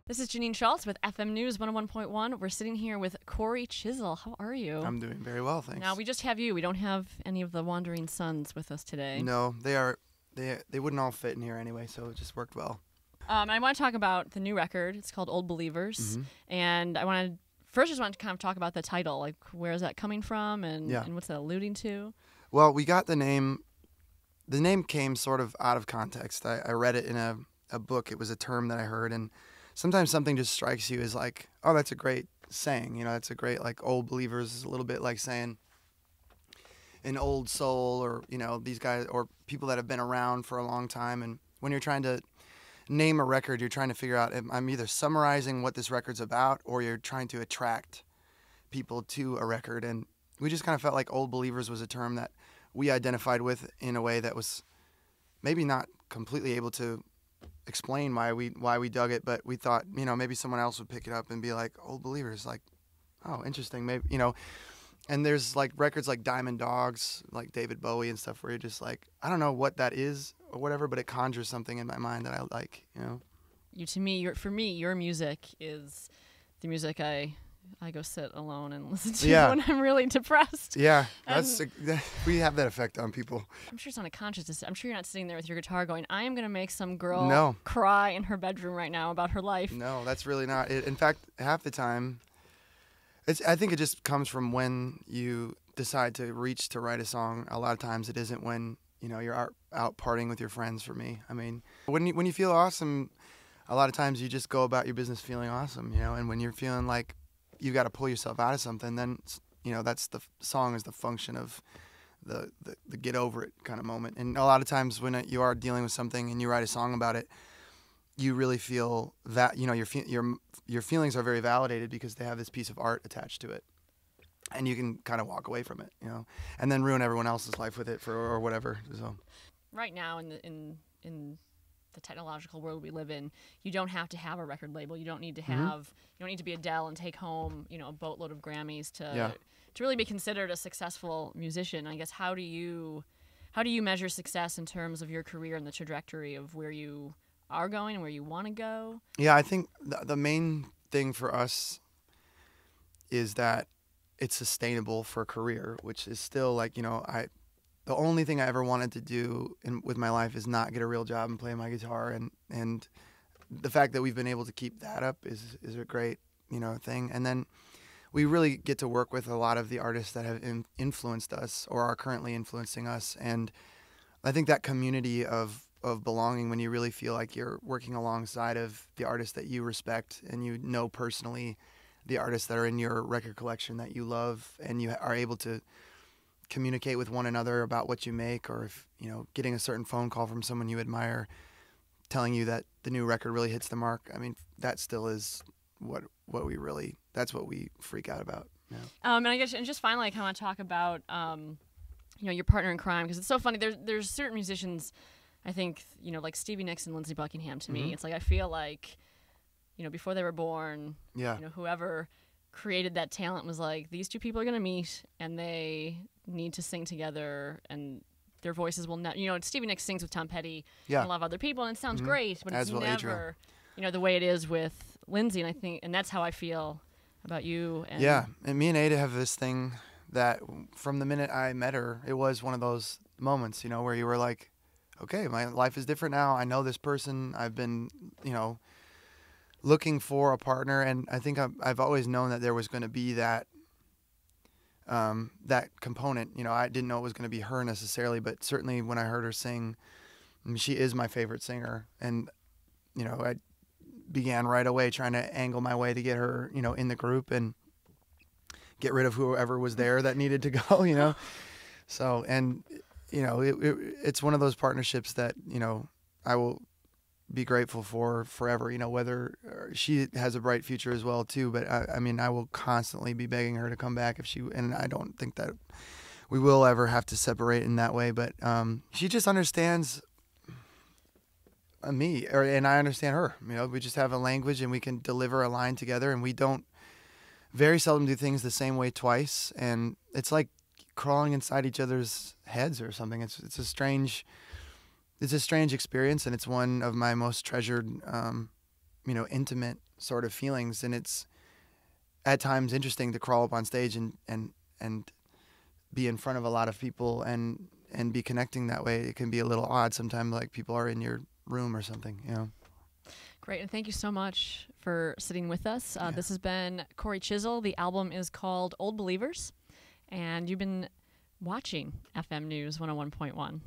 This is Janine Schultz with FM News 101.1. We're sitting here with Cory Chisel. How are you? I'm doing very well, thanks. Now, we just have you. We don't have any of the Wandering Sons with us today. No, they wouldn't all fit in here anyway, so it just worked well. I want to talk about the new record. It's called Old Believers. And I want to kind of talk about the title. Like, where is that coming from and what's that alluding to? Well, we got the name. The name came sort of out of context. I read it in a book. It was a term that I heard, and sometimes something just strikes you as like, oh, that's a great saying. You know, that's a great, like, Old Believers is a little bit like saying an old soul, or, you know, these guys or people that have been around for a long time. And when you're trying to name a record, you're trying to figure out, I'm either summarizing what this record's about or you're trying to attract people to a record. And we just kind of felt like Old Believers was a term that we identified with in a way that was maybe not completely able to explain why we dug it, but we thought, you know, maybe someone else would pick it up and be like, Old Believers, like, oh, interesting, maybe, you know. And there's like records like Diamond Dogs, like David Bowie and stuff, where you're just like, I don't know what that is or whatever, but it conjures something in my mind that I like, you know. For me, your music is the music I go sit alone and listen to when I'm really depressed. Yeah, we have that effect on people. I'm sure it's not a conscious decision. I'm sure you're not sitting there with your guitar going, I am going to make some girl cry in her bedroom right now about her life. No, that's really not it. In fact, half the time, I think it just comes from when you decide to reach to write a song. A lot of times it isn't when, you know, you're out partying with your friends, for me. I mean, when you feel awesome, a lot of times you just go about your business feeling awesome, you know, and when you're feeling like you've got to pull yourself out of something, then, you know, that's the song is the function of the get over it kind of moment. And a lot of times when you are dealing with something and you write a song about it, you really feel that, you know, your feelings are very validated because they have this piece of art attached to it, and you can kind of walk away from it, you know, and then ruin everyone else's life with it or whatever. So right now in the technological world we live in, you don't have to have a record label. You don't need to have you don't need to be Adele and take home, you know, a boatload of Grammys to really be considered a successful musician. I guess how do you measure success in terms of your career and the trajectory of where you are going and where you want to go? Yeah, I think the main thing for us is that it's sustainable for a career, which is still like, you know, the only thing I ever wanted to do with my life is not get a real job and play my guitar, and the fact that we've been able to keep that up is a great, you know, thing. And then we really get to work with a lot of the artists that have influenced us or are currently influencing us, and I think that community of belonging, when you really feel like you're working alongside of the artists that you respect and you know personally the artists that are in your record collection that you love, and you are able to communicate with one another about what you make, or if, you know, getting a certain phone call from someone you admire telling you that the new record really hits the mark. I mean, that still is that's what we freak out about. Yeah. And I guess, and just finally, I kind of want to talk about, you know, your partner in crime, because it's so funny. There's certain musicians, I think, you know, like Stevie Nicks and Lindsey Buckingham to me. It's like, I feel like, you know, before they were born, you know, whoever created that talent was like, these two people are going to meet and they need to sing together, and their voices will not, you know, Stevie Nicks sings with Tom Petty and a lot of other people, and it sounds great, but it's never, Adriel, you know, the way it is with Lindsey. And I think, and that's how I feel about you. And and me and Ada have this thing that from the minute I met her, it was one of those moments, you know, where you were like, okay, my life is different now. I know this person. I've been, you know, looking for a partner, and I think I've always known that there was going to be that component. You know, I didn't know it was going to be her necessarily, but certainly when I heard her sing, I mean, she is my favorite singer, and, you know, I began right away trying to angle my way to get her, you know, in the group and get rid of whoever was there that needed to go, you know. So, and, you know, it's one of those partnerships that, you know, I will be grateful for forever, you know, whether she has a bright future as well too. But I mean, I will constantly be begging her to come back and I don't think that we will ever have to separate in that way. But she just understands me, and I understand her. You know, we just have a language and we can deliver a line together, and we don't very seldom do things the same way twice. And it's like crawling inside each other's heads or something. It's a strange experience, and it's one of my most treasured intimate sort of feelings, and it's at times interesting to crawl up on stage and be in front of a lot of people and be connecting that way. It can be a little odd sometimes, like people are in your room or something. Great, and thank you so much for sitting with us. Yeah. This has been Cory Chisel. The album is called Old Believers, and you've been watching FM News 101.1.